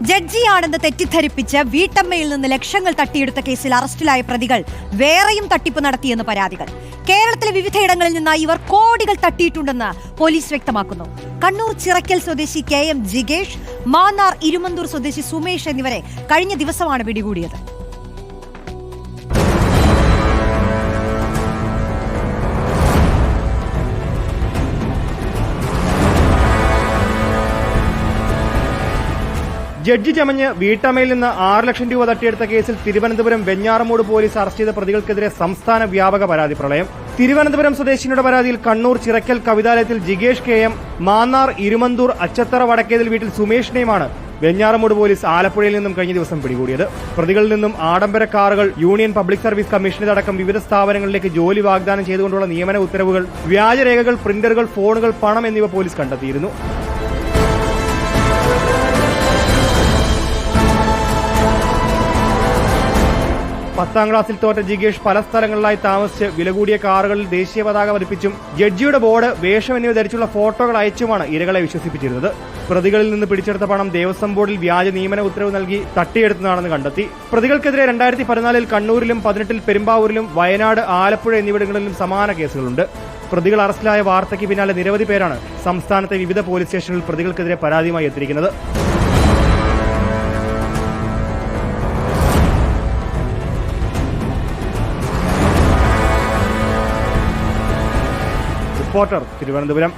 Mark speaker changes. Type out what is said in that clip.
Speaker 1: ജഡ്ജിയാണെന്ന് തെറ്റിദ്ധരിപ്പിച്ച് വീട്ടമ്മയിൽ നിന്ന് ലക്ഷങ്ങൾ തട്ടിയെടുത്ത കേസിൽ അറസ്റ്റിലായ പ്രതികൾ വേറെയും തട്ടിപ്പ് നടത്തിയെന്ന് പരാതികൾ. കേരളത്തിലെ വിവിധയിടങ്ങളിൽ നിന്ന് ഇവർ കോടികൾ തട്ടിയിട്ടുണ്ടെന്ന് പോലീസ് വ്യക്തമാക്കുന്നു. കണ്ണൂർ ചിറക്കൽ സ്വദേശി KM ജിഗേഷ്, മാന്നാർ ഇരുമന്തൂർ സ്വദേശി സുമേഷ് എന്നിവരെ കഴിഞ്ഞ ദിവസമാണ് പിടികൂടിയത്.
Speaker 2: ജഡ്ജി ചമഞ്ഞ് വീട്ടമ്മയിൽ നിന്ന് 6 ലക്ഷം രൂപ തട്ടിയെടുത്ത കേസിൽ തിരുവനന്തപുരം വെഞ്ഞാറമൂട് പോലീസ് അറസ്റ്റ് ചെയ്ത പ്രതികൾക്കെതിരെ സംസ്ഥാന വ്യാപക പരാതി പ്രളയം. തിരുവനന്തപുരം സ്വദേശിനിയുടെ പരാതിയിൽ കണ്ണൂർ ചിറക്കൽ കവിതാലയത്തിൽ ജിഗേഷ് KM, മാന്നാർ ഇരുമന്തൂർ അച്ചത്തറ വടക്കേതിൽ വീട്ടിൽ സുമേഷിനെയുമാണ് വെഞ്ഞാറമൂട് പോലീസ് ആലപ്പുഴയിൽ നിന്നും കഴിഞ്ഞ ദിവസം പിടികൂടിയത്. പ്രതികളിൽ നിന്നും ആഡംബര കാറുകൾ, യൂണിയൻ പബ്ലിക് സർവീസ് കമ്മീഷനിലടക്കം വിവിധ സ്ഥാപനങ്ങളിലേക്ക് ജോലി വാഗ്ദാനം ചെയ്തുകൊണ്ടുള്ള നിയമന ഉത്തരവുകൾ, വ്യാജരേഖകൾ, പ്രിന്ററുകൾ, ഫോണുകൾ, പണം എന്നിവ പോലീസ് കണ്ടെത്തിയിരുന്നു. പത്താം ക്ലാസ്സിൽ തോറ്റ ജിഗേഷ് പല സ്ഥലങ്ങളിലായി താമസിച്ച് വില കൂടിയ കാറുകളിൽ ദേശീയ പതാക പതിപ്പിച്ചും ജഡ്ജിയുടെ ബോർഡ്, വേഷം എന്നിവ ധരിച്ചുള്ള ഫോട്ടോകൾ അയച്ചുമാണ് ഇരകളെ വിശ്വസിപ്പിച്ചിരുന്നത്. പ്രതികളിൽ നിന്ന് പിടിച്ചെടുത്ത പണം ദേവസ്വം ബോർഡിൽ വ്യാജ നിയമന ഉത്തരവ് നൽകി തട്ടിയെടുത്തതാണെന്ന് കണ്ടെത്തി. പ്രതികൾക്കെതിരെ 2014 കണ്ണൂരിലും 18 പെരുമ്പാവൂരിലും വയനാട്, ആലപ്പുഴ എന്നിവിടങ്ങളിലും സമാന കേസുകളുണ്ട്. പ്രതികൾ അറസ്റ്റിലായ വാർത്തയ്ക്ക് പിന്നാലെ നിരവധി പേരാണ് സംസ്ഥാനത്തെ വിവിധ പോലീസ് സ്റ്റേഷനുകളിൽ പ്രതികൾക്കെതിരെ പരാതിയുമായി എത്തിയിരിക്കുന്നത്. റിപ്പോർട്ടർ, തിരുവനന്തപുരം.